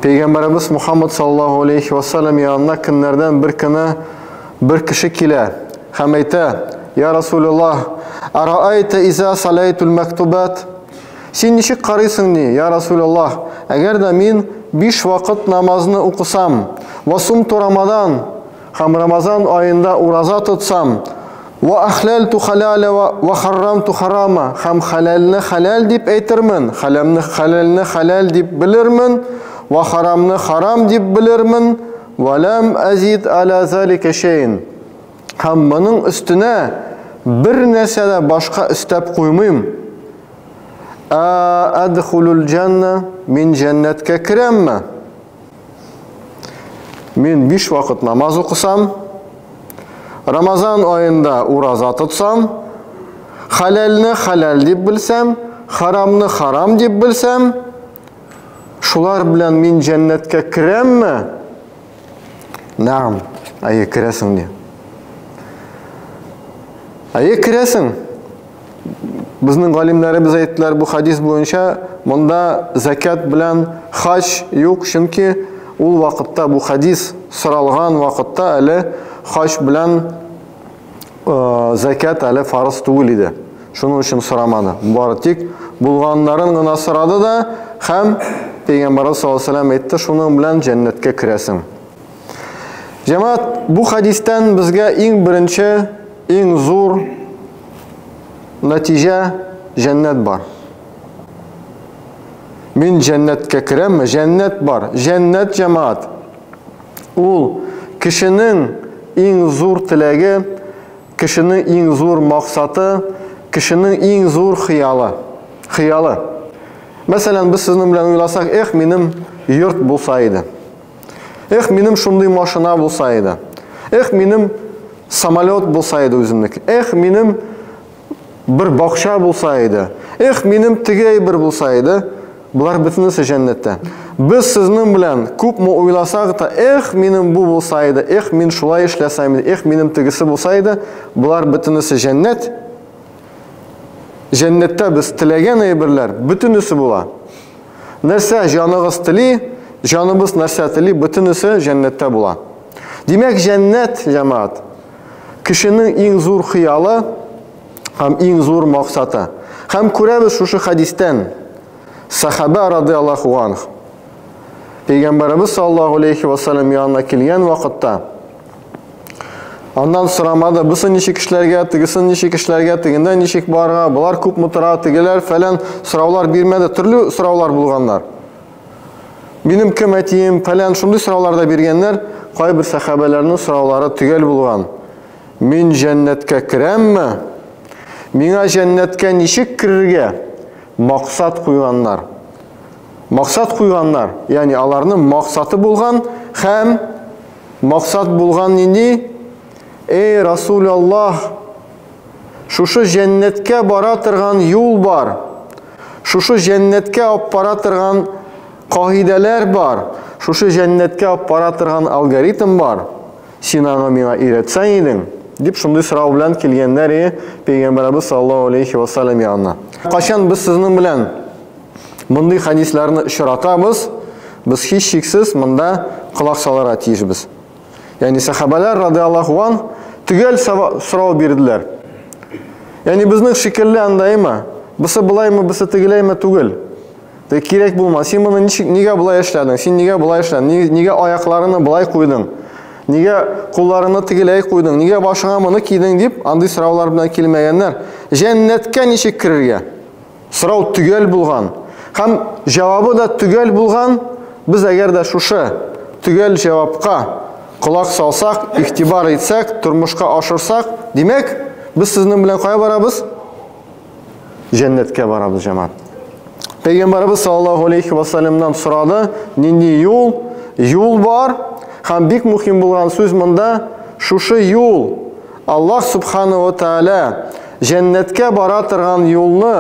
Peygamberimiz Muhammed sallallahu aleyhi ve sellem yanına günlerden bir kını bir kişi kile. Hem ayta, ya Resulullah, ara'ayte iza salaytul mektubat. Sen nişik qarıysın ni, ya Resulullah, eğer de min 5 vakit namazını okusam, ve sumtu Ramadan, hem Ramazan ayında uraza tutsam, ve ahlaltu halale ve harramtu harama, hem halalini halal dip eytirmin, halalini halal dip bilirmin, ve haramni haram dip bilirmin, ve lam azid ala zalike şeyin. Hem bunun üstüne bir nesede başka istep koymayım. Adkhulul cennet, min cennetke kiremme. Min 5 vakit namaz okusam, Ramazan ayında uraza tutsam, halalni halal dip bilsem, haramni haram dip bilsem, şular bilen min cennetke kiremme? Naam, ayı kiresin diye. Ayı kiresin. Bizning alimlerimiz aytdilar bu hadis boyunca bunda zakat bilan hac yok, chunki ul vaqtda bu hadis sıralgan vaqtda ali hac bilan zakat ali farz tugul edi. Şunun için soramadi. Bartik bulganların gına soradı da hem Peygamberimiz sallallahu aleyhi ve sellem aytdi, şunun bilan cennetke kiresin. Cemaat, bu hadisten bizga eng birinchi, eng zo'r natija cennet var. Min cennetke kiremme, cennet var. Cennet cemaat. Ul kişinin eng zo'r tilagi, kişinin eng zo'r maqsadi, kişinin eng zo'r xiyali. Mesela biz sizin bilan o'ylasak, menim yurt bo'lsaydi. Menim shunday mashina bo'lsaydi. Menim samolyot bo'lsaydi o'zimniki. Menim bir baqcha bo'lsaydi. Menim tigay bir bo'lsaydi. Bular bitinisi cennetde. Biz sizning bilan ko'pmi o'ylasak da, menim bu bo'lsaydi, men shulay ishlasam, menim tigisi bo'lsaydi, bular bitinisi cennet. Cennette biz tilagan aybirlar bitinisi bo'lar. Narsa jonig'iz tili, jonimiz narsa tili, bitinisi cennette bo'lar. Demak, cennet cemaat kişinin eng zo'r xiyoli, hem eng zo'r maqsadi. Hem ko'ramiz şu hadisdan sahaba radhiyallohu anhu Peygamberimiz sallallahu aleyhi ve sellem yanına kelgan vaqtda ondan so'ramadi, biz nechik ishlarga, tigisi nechik ishlarga, tiginda nechik borga, bular ko'pmi turadi, tigilar falan so'rovlar bermadi, turli so'rovlar bo'lganlar. Benim kim aytayim falan shunday so'rovlarda berganlar, qo'y bir sahabalarning so'rovlari tugal bo'lgan. Men jannatga kirammi? Menga jannatga nechik kirishga maqsad qo'yganlar. Maqsad qo'yganlar, ya'ni ularning maqsadi bo'lgan, ham maqsad bo'lgan nini? Ey Rasulullah, şu cennetke bara turgan yo'l bor. Şu cennetke olib bora turgan qoidalar bor. Şu cennetke olib bora turgan algoritm bor. Sen uni menga o'rgatsang eding, deb shunday so'rov bilan kelganlar Peygamberimiz sallallohu alayhi va sallam yanına. Qachon biz sizning bilan bunday hadislarni ishratamiz, biz hech cheksiz bunda quloq solar atiymiz. Yani sahabalar radhiyallohu anhu tugel so'rov berdilar. Yani bizning shekilli andaymi? Bisi bulaymi, bisi tigilaymi tugel. Kerak bo'lmas. Sen buni nega bulay ishlading? Sen nega bulay ishlading? Nega oyoqlarini bulay qo'yding? Nega qo'llarini tigilay qo'yding? Nega boshingga buni kiyding deb anday so'rovlar bilan kelmaganlar. Jannatga nechik kirishga? So'rov tugel bo'lgan. Ham javobi da tugel bo'lgan. Biz agarda shu tugel javobga quloq solsak, ihtibor etsak, turmushga oshirsak, demak, biz sizning bilan qo'ya boramiz? Jannatga boramiz jamoat. Peygamberimiz sallallohu alayhi va sallamdan so'radi, "Nindi yo'l bor?" Ham bek muhim bo'lgan so'z bunda shu yo'l. Alloh subhanahu va taolo jannatga bora turgan yo'lni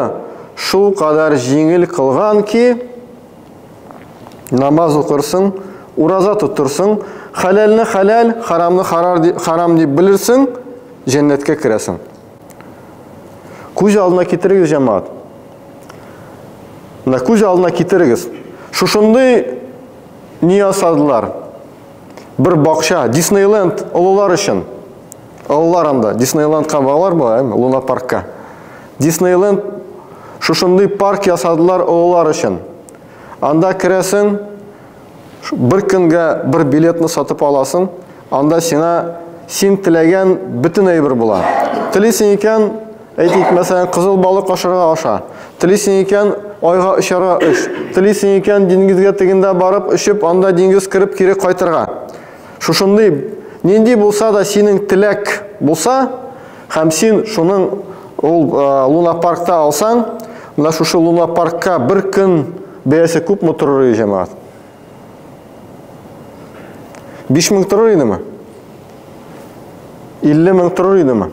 shu qadar yengil qilganki, namoz o'qirsin, uroza tutursin, halalni halal, haramni haram deb bilirsin, jannatga kirasan. Ko'z oldina keltirig'iz jamoat. Ko'z oldina keltirig'iz. Shunday не ясадылар? Bir бакча, Диснейленд олылар үшін. Олылар анда, Диснейлендқа бағалар ба, Луна паркка. Диснейленд шушындай парк ясадылар олылар үшін. Анда кіресің, bir күнге bir билетні сатып аласың, анда сен тілеген бүтін әйбір бола. Тілесің екен, әйтейік, мәсәлән, қызыл балық ашырға аша. Тілесің екен, айға үшарға үш. Тілесің екен, деңгізге тегінде барып, үшіп, анда деңгіз кіріп керек қайтырға. Шушындай, нендей болса да сенің тілек болса, һәм сен шуның Луна паркта алсаң, мына шушы Луна паркка бір күн бәясе күп мұ тұрыр жемағат? 5000 тұрыр еді ме? 50 000 тұрыр еді ме?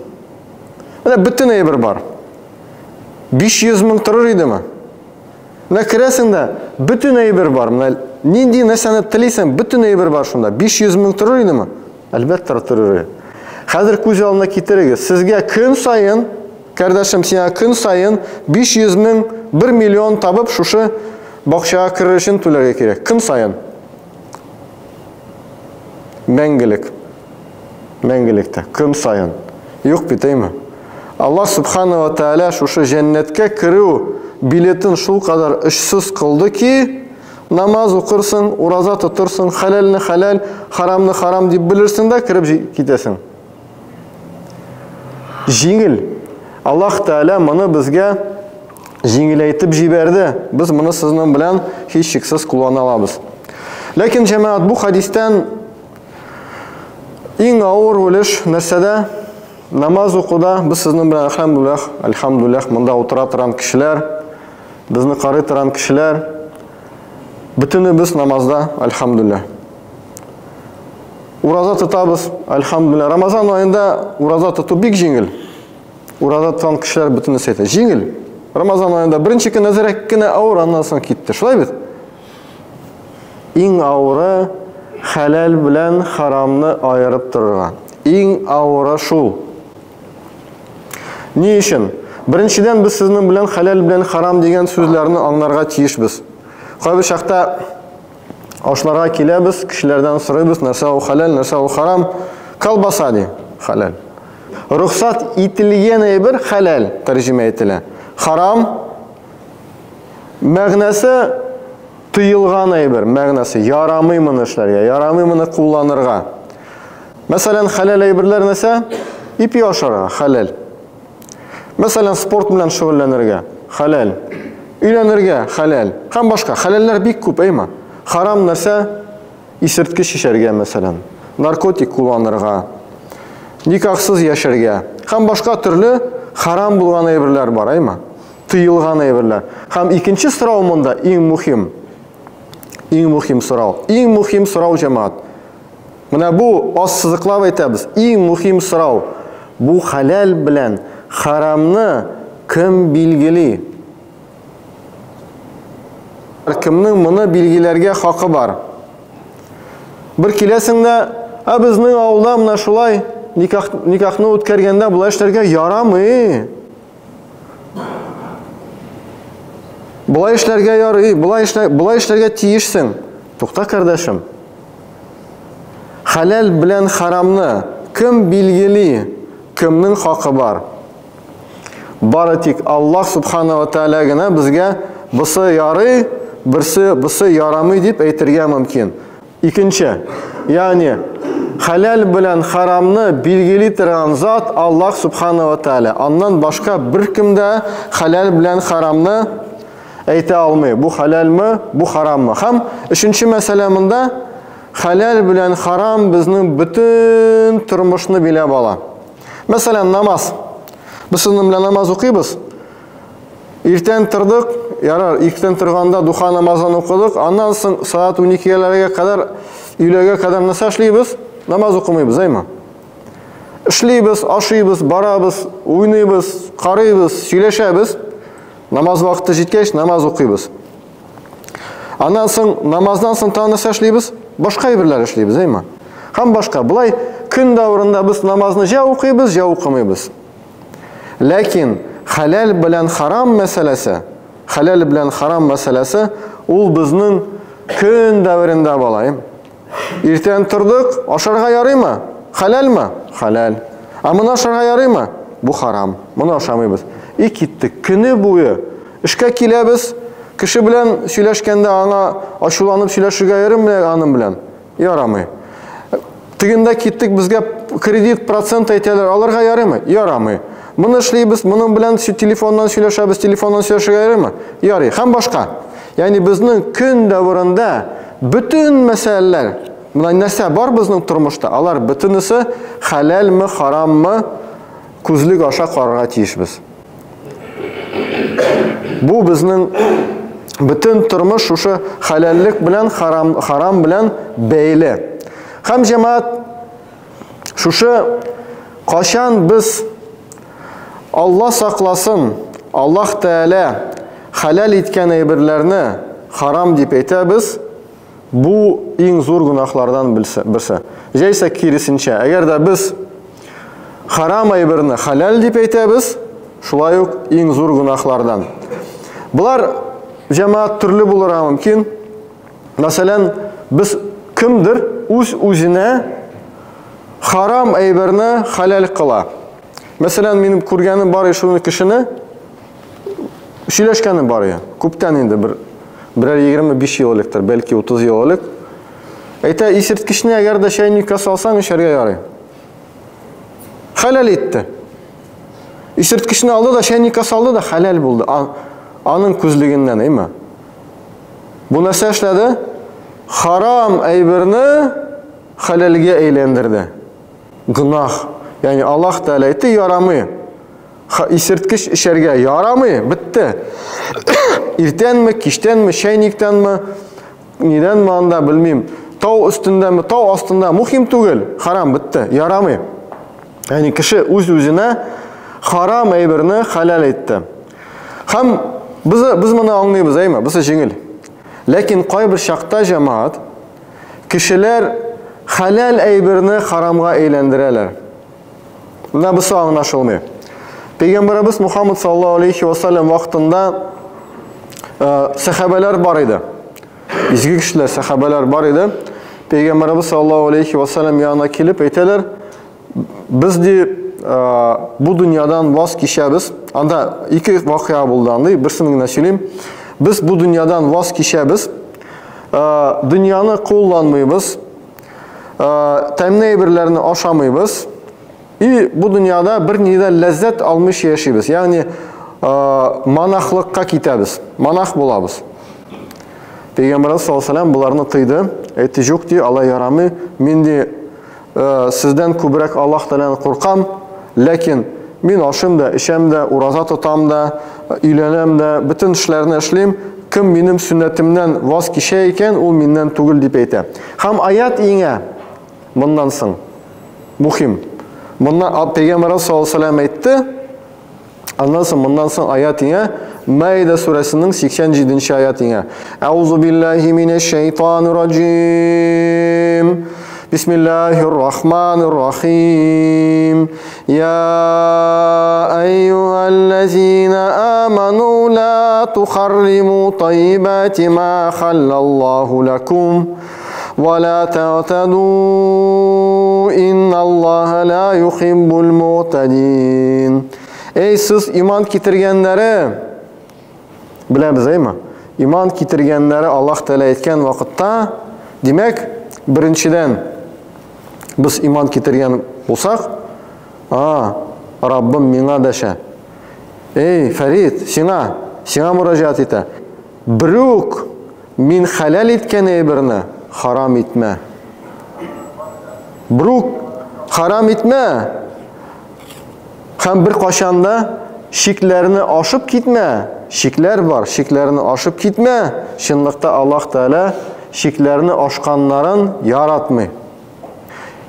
Мына бүтін әйбір бар. 500 000 тұрыр еді ме? Мына кіресің да бүтін әйбір бар. Нендей нәрсені тілейсің, бүтін әйбір бар шында. 500 000 тұрыр еді ме? Әлбәттір тұрыр еді. Қазір көз алдына кетірегі. Сізге күн сайын, кәрдәшім, сен күн сайын 500 000, 1 миллион табып, шушы бақшаға кірер үшін төлерге керек. Күн сайын. Мәңгілік. Мәңгілікті. Күн сайын. Yok biteymi? Allah subhanahu wa ta'ala şuşu cennetke kırıu biletin şul kadar işsiz kıldı ki namaz okursun, uraza tutursun, halalini halal, haramını haram deyip bilirsin de kirip gidesin. Жеңіл. Allah Teala мұны бізге жеңілейтіп жіберді. Біз мұны сіздің білән hiç шексіз kullanı алабыз. Ләкин жамаат бұл хадистен ең ауыр өліш нәрседе намаз оқуда біз сіздің білән альхамдуллах мұнда отыра тұран кішілер, бізні қарай тұран кішілер, бүтіні біз намазда альхамдуллах. Ураза тұтабыз, альхамдуллах. Рамазан айында ураза тұту бек жеңіл. Ураза тұтан кішілер бүтіні сейті. Жеңіл. Рамазан айында бірінші күн әзірек күні ауыр, аннан соң кетті. Шылай бет? Ең ауыры халал білән харамны айырып тұрған. Ең ауыры шул. Не үшін? Біріншіден біз сіздің білән халал білән харам деген сөзлеріні аңларға тиішбіз. Қойбы шақта ашларға келебіз, кішілерден сұрайбыз, нәрсе ол халал, нәрсе ол харам, колбаса де, халал. Рұқсат етілген әйбір халал, тәржіме етілі. Харам, мәғнәсі тыйылған әйбір, мәғнәсі, ярамаймын ішлерге, ярамаймыны құлланырға. Мәсәлән, халал әйбірлер нәсе, ипи ашарға, халал. Мәсәлән, спорт білән шүгілленірге, халал. Үйленірге, халал. Қан башқа, халаллар бик көп, әйма. Харам нәрсе исірткі шешерге, мәсәлән. Наркотик құлланырға, никақсыз яшерге. Қан башқа түрлі харам болған әйбірлер бар, әйма. Тыйылған әйбірлер. Қан икенче сұрау мұнда ең мұхим. Ең мұхим сұрау. Ең мұхим сұрау жамаат. Мына бұл аз сызықлап айтабыз. Ең мұхим сұрау. Бұл халал білән харамны кім білгілі? Кімнің мұны білгілерге хақы бар. Бір келесіңді, біздің ауылда мұна шулай никахны өткергенде бұлай іштерге ярамы. Бұлай іштерге яры, бұлай іштерге тиішсің. Тоқта кардашым. Халал білән харамны кім білгілі, кімнің хақы бар. Бары тек Аллах субханала тағала гына бізге бұсы яры, бұсы ярамы деп әйтірге мүмкін. Икінші, яғни халал білән харамны білгілі тұрған зат Аллах субханала тағала. Аннан башқа бір кімді халал білән харамны әйте алмай. Бұл халал мы, бұл харам мы. Хам, үшінші мәселемінде халал білән харам біздің бүтін тұрмышны біле бала. Мәселен, намаз. Біз сіздің білән намаз оқимыз. Ертен тұрдық, ярар, ертен тұрғанда духа намазын оқыдық. Аннан саат 12-лерге қадар, үйлерге қадар наса ішлейбіз, намаз оқымайбыз, айма. Ішлейбіз, ашийбыз, барабыз, ойнайбыз, қарайбыз, сөйлешебіз. Намаз вақыты жеткеш, намаз оқимыз. Аннан намаздан соң тағы наса ішлейбіз, башқа ебірлер ішлейбіз, айма. Хам башқа, бұлай күн дәуірінде біз намазны жа оқимыз, жа оқымайбыз. Ләкин халал білән харам мәсәләсе, ол біздің Көн дәверендә балайым. Иртән тордык, ашарга ярыймы? Халалмы? Халал. Моны ашарга ярыймы? Бу харам. Моны ашамыйбыз. Киттек. Көне буе эшкә киләбез. Кеше белән сөйләшкәндә аңа ачуланып сөйләшергә ярыймы аның белән? Ярамый. Тегендә киттек, безгә кредит процент әйтәләр, алырга ярыймы? Ярамый. Моны эшлибез, моның белән телефоннан сөйләшәбез, телефоннан сөйләшергә ярыймы? Ярый. Һәм башка. Ягъни безнең көн дәверендә bütün мәсьәләләр, менә нәрсә бар безнең тормышта, алар бөтенесе халалмы, хараммы, күзлек аша карарга тиешбез. Бу безнең bütün тормыш шушы халаллык белән, харам белән бәйле. Һәм җәмәгать шушы кашан без Алла сакласын, Аллаһ Тәала халал иткән әйберләрне харам дип әйтәбез, бу иң зур гунахлардан берсе. Җәйсә киресенчә, әгәр дә без харам әйберне халал дип әйтәбез, шулай ук иң зур гунахлардан. Булар җәмәгать төрле булырга мөмкин. Мәсәлән, без кемдер үз-үзенә харам әйберне халал кыла. Мәсәлән, минем күргәнем бар шуны кешене, сөйләшкәнем бар я. Күптән инде берәр 25 ел электер, бәлки 30 ел элек. Әйтә, исерткечне әгәр дә чәйниккә салсаң, эшәргә ярый. Халал итте. Исерткечне алды да чәйниккә салды да халал булды. Аның күзлегеннән, әйме? Бу нәрсә эшләде? Харам әйберне халалгә әйләндерде. Гынах. Yani Allah Teala etti, yaramı. İsirtkiş işerge yaramı, bitti. İrten mi, kişten mi, şeynikten mi, neden mi anda bilmeyeyim. Tağ üstünden mi, tağ astında muhim tugul. Haram, bitti, yaramı. Yani kişi öz-özüne haram eybirini halal etti. Hem biz bunu anlayabiliriz, değil mi? Biz jengil. Lakin qay bir şaqta cemaat kişiler halal eybirini haramga eylendireler. Bunda bu anlaşılmıyor. Peygamberimiz Muhammed sallallahu aleyhi ve sellem vaktinde sahabeler var idi. İzgi kişiler, sahabeler var idi. Peygamberimiz sallallahu aleyhi ve sellem yanına kelip eyteler, biz de bu dünyadan vaz keçəbiz. Anda iki vakıya buldandı. Birisini söyleyeyim. Biz bu dünyadan vaz keçəbiz. Dünyanı kullanmayız. Təmin eybirlərini aşamayız. Bu dünyada bir nida lezzet almış yaşayız. Yani manahlıkka kitəbiz. Manah bulabız. Peygamberimiz sallallahu aleyhi ve sellem bularını tıydı. Etti yok diye Allah yaramı. Min de sizden kübrek Allah Teala'dan korkam. Lakin min aşım da, işem de, urazat tutam da, ilenem de, bütün işlerini işleyim. Kim benim sünnetimden vaz keçəyken, o mindən tugul deyip eyte. Ham ayat iğne bundan soň muhim. Bundan Peygamberimiz sallallahu aleyhi ve sellem aytdı. Ondan soň bundan soň ayat iğne Maide suresinin 87. ayat iğne. Euzu billahi mineşşeytanirracim. Bismillahirrahmanirrahim. Ya eyyühellezine amenu la tuharrimu tayyibati ma hallallahu lekum ve la ta'tadu innallaha la yuhibbul mu'tadin. Ey siz iman kitirgenleri, bilemiz değil mi? İman kitirgenleri Allah Teala etken vakitte demek birinciden biz iman kitirgen olsak, Rabbim mina deşe. Ey Ferit, sana müracaat ete. Biruk min halal etken eybirni haram etme. Biruk haram etme. Hem bir qaşanda şiklerini aşıp gitme. Şikler var, şiklerini aşıp gitme. Şınlıkta Allah Teala şiklerini aşkanların yaratmay.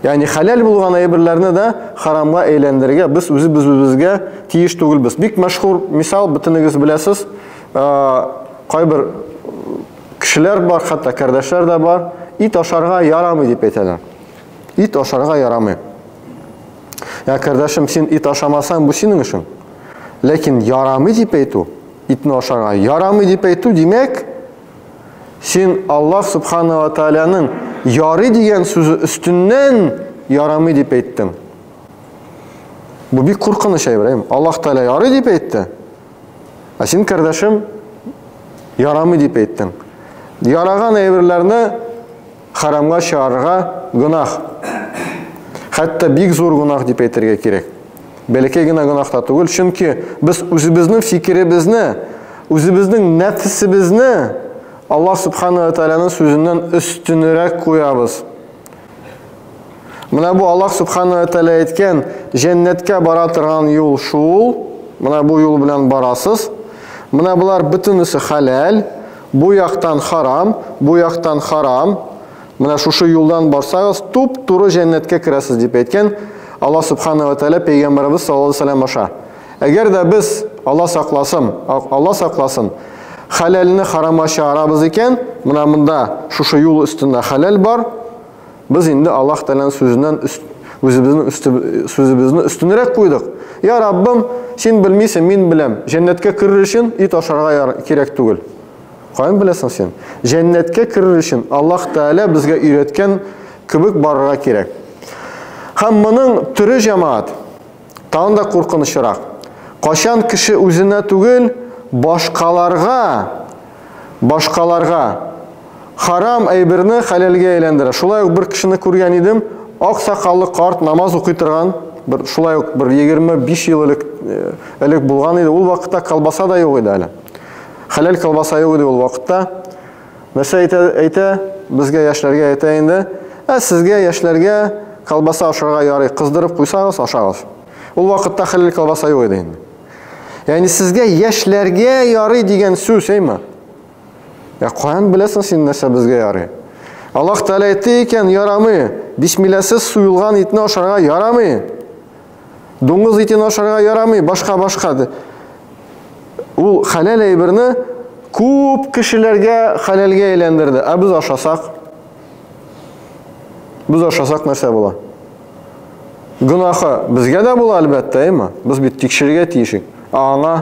Yani halal bulgan aybirlerini de haramga eylendirge biz bizge tiyiş tugul biz. Bik meşhur misal bütünüz bilesiz. Kaybir kişiler var, hatta kardeşler de var. İt aşarga yaramay deyip eyteler. İt aşarga yaramay. Ya kardeşim sen it aşamasan bu senin işin. Lakin yaramay deyip eytu. İtni aşarga yaramay deyip eytu demek Сен Аллах Субхана ва Тааляның ярый деген сөзі үстіннен ярамый деп әйттің. Бұл бик қорқыныш Ибраһим. Аллах Тааля ярый деп әйтті. А сен кардашым ярамый деп әйттің. Яраған әйберләрне харамға шығарырға гынах. Хәтта бик зур гынах деп әйтергә кирәк. Бәләкәй генә гынах та түгел, чөнки без үзебезнең фикеребезне, үзебезнең нәфсебезне Аллах Субхана ва Тааляның сүзеннән өстенрәк куябыз. Менә бу Аллах Субхана ва Тааля әйткән җәннәткә бара торган юл шул. Менә бу юл белән барасыз. Менә булар бөтенесе халал, бу яктан харам, бу яктан харам. Менә шушы юлдан барсагыз, туп-туры җәннәткә керәсез дип әйткән Аллах Субхана ва Тааля пәйгамбәрбез саллаллаху алейһи ва саллям аша. Әгәр дә без Аллах сакласын, халалны харамга чыгарабыз икән, менә монда шушы юл өстендә халал бар. Biz инде Аллах Тааляның сүзеннән сүзебезне өстенрәк куйдык. Я Раббым, син белмисең, мин беләм. Җәннәткә керер өчен ит ашарга кирәк түгел. Каян беләсең син? Җәннәткә керер өчен Аллах Тааля безгә өйрәткән кебек барырга кирәк. Һәм моның түрі җәмәгать тагын да куркынычрак. Кашан кеше үзенә түгел, башкаларга харам әйберне хәләлгә әйләндерә. Шулай ук бер кешене күргән идем, ак сакаллы карт намаз укый торган, шулай ук 25 ел элек булган иде. Ул вакытта колбаса да юк иде әле. Хәләл колбаса юк иде ул вакытта. Нәрсә әйтә, безгә яшьләргә әйтә инде, сезгә яшьләргә колбаса ашарга ярый, кыздырып куйсагыз ашагыз. Ул вакытта хәләл колбаса юк иде инде. Ягъни сезгә яшьләргә ярый дигән сүз әйме? Ya каян беләсең син нәрсә безгә ярый? Аллаһ Тааля әйтте икән, ярамый. Бисмилласыз суйылган итне ашарга ярамый. Дуңгыз итен ашарга ярамый, башка. Ул халал әйберне күп кешеләргә халалгә әйләндерде. Ә без ашасак нәрсә була? Гынахы безгә дә була әлбәттә, әйме? Без бит тикшергә тиешик. Аңа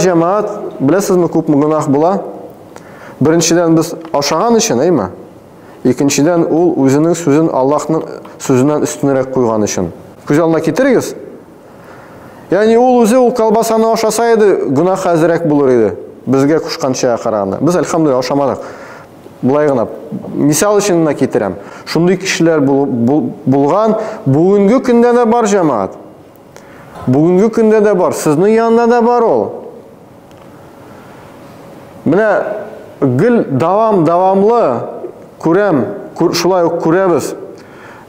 җәмәгать, беләсезме, күпме гынах була? Беренчедән без ашаган өчен, әйме? Икенчедән ул үзенең сүзен Аллаһның сүзеннән өстенрәк куйган өчен. Күз алдына китерегез. Ягъни ул үзе ул колбасаны ашаса иде, гынах әзрәк булыр иде. Безгә кушканча караганда. Без әлхәмдүлилlah ашамадык. Булай гына мисал өчен генә китерәм. Шундый кешеләр булган, бүгенге көндә дә бар җәмәгать. Бүгенге көндә дә бар, сезнең янында да бар ул. Менә гел давамлы күрәм, шулай ук күрәбез.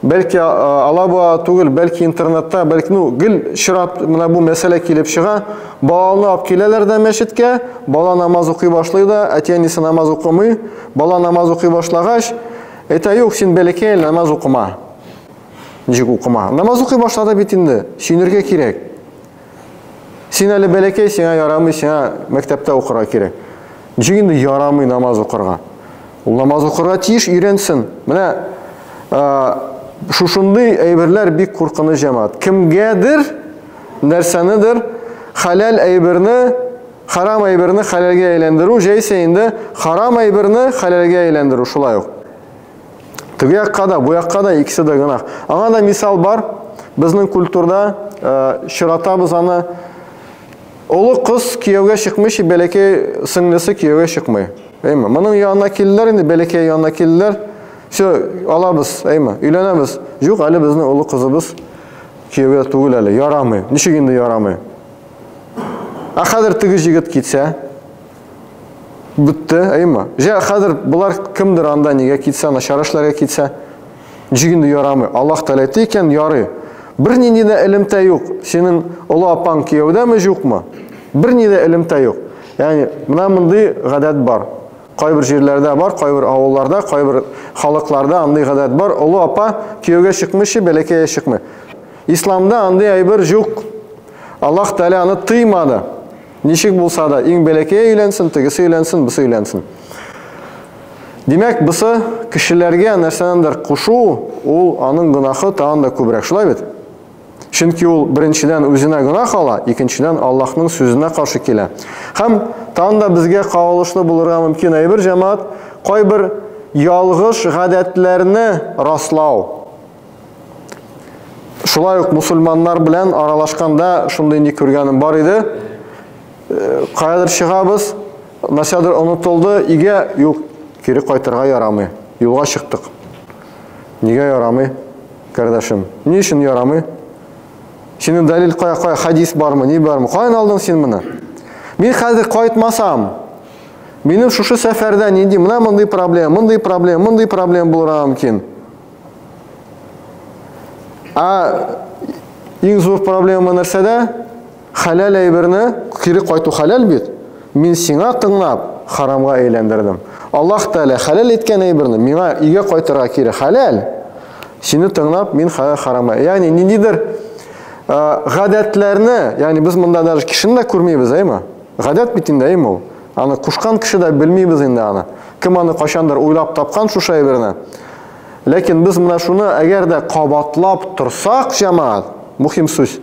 Бәлки алаба түгел, бәлки интернетта, бәлки гел чират менә бу мәсьәлә килеп чыга. Баланы алып киләләр дә мәчеткә, бала намаз укый башлый да, әти-әнисе намаз укымый. Бала намаз укый башлагач, әйтә, юк, син бәләкәй намаз укыма. Ничек укыма? Намаз укый башлады бит инде, сөйнергә кирәк. Син әле бәләкәй, сиңа ярамый, сиңа мәктәптә укырга кирәк. Ничек инде ярамый намаз укырга? Ул намаз укырга тиеш, өйрәнсен. Менә шушындый әйберләр бик куркыныч җәмәгать. Кемгәдер нәрсәнедер халал әйберне, харам әйберне халалгә әйләндерү, җәйсә инде харам әйберне халалгә әйләндерү шулай ук. Теге якка да, бу якка да икесе дә гынах. Аңа да мисал бар. Безнең культурда чиратабыз аны. Олы кыз кияүгә чыкмый, бәләкәй сеңлесе кияүгә чыкмый. Әйме? Моның янына килделәр инде, бәләкәй янына килделәр. Все, алабыз, әйме? Өйләнәбез. Юк, әле безнең олы кызыбыз кияүгә түгел әле, ярамый. Ничек инде ярамый? Ә хәзер теге җигет китсә, бутты, әйме? Хәзер булар кемдер анда нигә китсә, начар эшләргә китсә, ничек инде ярамый? Аллаһ Тааля әйтте икән, ярый. Бер нинди дә элемтә юк. Синең олы апаң кияүдәме, юкмы? Бер нинди дә элемтә юк. Ягъни, менә мондый гадәт бар. Кайбер җирләрдә бар, кайбер авылларда, кайбер халыкларда андый гадәт бар. Олы апа кияүгә чыкмыйчы, бәләкәй чыкмый. Исламда андый әйбер юк. Аллаһ Тааля аны тыймады. Ничек булса да, иң бәләкәй өйләнсен, тегесе өйләнсен, бусы өйләнсен. Димәк, бусы кешеләргә нәрсәнендер кушу, ул аның гынахы тагын да күбрәк. Шулай бит? Чөнки ул беренчедән үзенә гөнаһ ала, икенчедән Аллаһның сүзенә каршы килә. Һәм тагын да безгә кагылышлы булырга мөмкин әйбер җәмәгать, кайбер ялгыш гадәтләрне раслау. Шулай ук мусульманнар белән аралашканда шундый ни күргәнем бар иде. Кайдыр чыгабыз, нәрсәдер онытылды, игә юк, кире кайтырга ярамый. Юлга чыктык. Нигә ярамый, кардәшем? Ни өчен ярамый? Синең дәлил кая, хадис бармы, ни бармы? Каян алдың син моны? Мин хәзер кайтмасам, минем шушы сәфәрдә нинди менә мондый проблема булырга мөмкин. Иң зур проблема нәрсәдә? Халал әйберне кире кайту халал бит. Мин сиңа тыңлап харамга әйләндердем. Аллаһ Тәала халал иткән әйберне миңа игә кайтырга кире халал. Сине тыңлап мин харамга. Ягъни ниндидер гадәтләрне, ягъни без монда даже кешене дә күрмибез, әйме? Гадәт бит инде, әйме ул? Аны кушкан кеше дә белмибез инде аны. Кем аны кашандыр уйлап тапкан шушы әйберне. Ләкин без менә шуны әгәр дә кабатлап торсак, җәмәгать, мөһим сүз.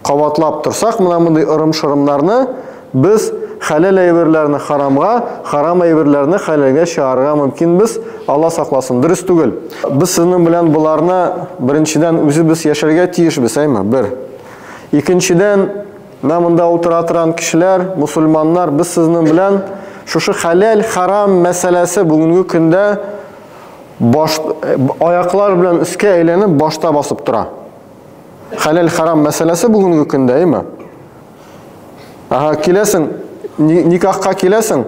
Кабатлап торсак, менә мондый ырым-шырымнарны без халал әйберләрне харамга, харам әйберләрне халалга чыгарырга мөмкинбез. Алла сакласын, дөрес түгел. Без сезнең белән буларны беренчедән үзебез яшәргә тиешбез, әйме? Бер. Икенчедән, менә монда утыра торган кешеләр, мусульманнар, без сезнең белән шушы халал, харам мәсьәләсе бүгенге көндә аяклар белән үскә әйләнеп башта басып тора. Халал, харам мәсьәләсе бүгенге көндә, әйме? Киләсең, никахка киләсең,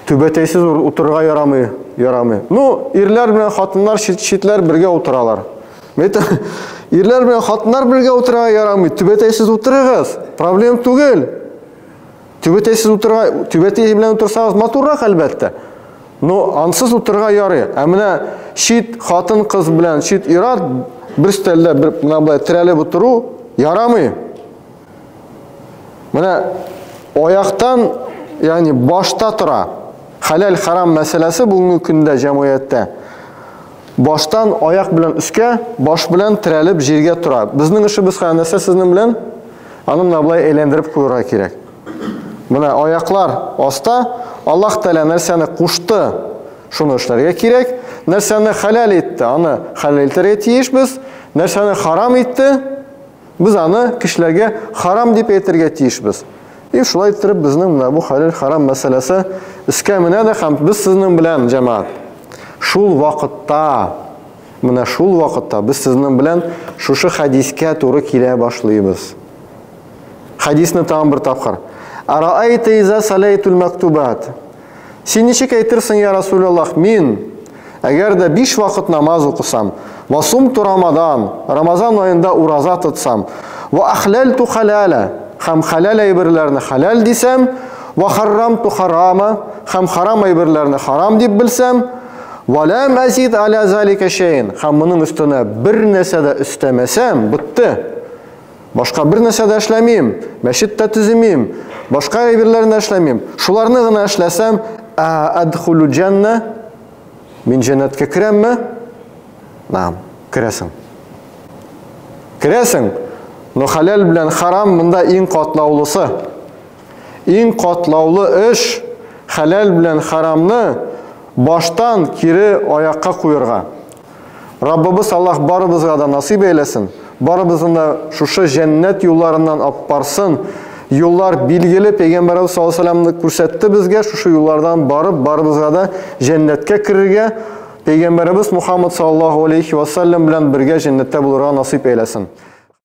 түбәтәйсез утырырга ярамый. Ну, ирләр белән хатыннар читләр бергә утыралар. Ирләр белән хатыннар бергә утырырга ярамый, түбәтәйсез утырыгыз. Проблем түгел. Түбәтәйсез утырырга, түбәтәй белән утырсагыз матуррак әлбәттә. Но ансыз утырырга ярый. Менә чит хатын кыз белән чит ират бер стелдә бер менә булай терәлеп утыру ярамый. Менә аяктан, ягъни башта тора. Халал, харам мәсьәләсе бүгенге көндә җәмгыятьтә баштан аяк белән үскә, баш белән терәлеп җиргә тора. Безнең эшебез хәнәсә сезнең белән аны менә булай әйләндереп куярга кирәк. Менә аяклар аста, Аллаһ Тәала нәрсәне кушты, шуны эшләргә кирәк. Нәрсәне халал итте, аны халал итәргә тиешбез. Нәрсәне харам итте, biz аны кешеләргә харам дип әйтергә тиешбез. Шулай итеп безнең менә бу халал, харам мәсьәләсе искә менә дә һәм без сезнең белән җәмәгать. Шул вакытта, менә шул вакытта без сезнең белән шушы хадискә туры килә башлыйбыз. Хадисны тагын бер тапкыр. Араайта иза салайтул мактубат. Син ничек әйтерсең, я Расулуллаһ, мин әгәр дә 5 вакыт намаз укысам, ва сумту Рамазан аенда ураза тотсам, ва ахлалту халала, һәм халал әйберләрне халал дисәм, ва харрамту харама, һәм харам әйберләрне харам дип белсәм, ва лам азид аля залика шәйн, һәм моның өстенә бер нәрсә дә өстәмәсәм, битте. Башка бер нәрсә дә эшләмим, мәчеттә төземим, башка әйберләрне эшләмим. Шуларны гына эшләсәм, адхулу җанна, мин җәннәткә керәмме? Наам, керәсең. Керәсең. Но халал белән харам монда иң катлаулысы. Иң катлаулы эш халал белән харамны баштан кире аякка куярга. Раббыбыз Аллаһ барыбызга да насыйп әйләсен. Барыбызны да шушы җәннәт юлларыннан апарсын. Юллар билгеле, Пәйгамбәрбез саллаллаһу алейһи ва саллям күрсәтте безгә, шушы юллардан барыбызга да җәннәткә керергә, Пәйгамбәрбез Мухаммад саллаллаһу алейһи ва саллям белән бергә җәннәттә булырга насыйп әйләсен.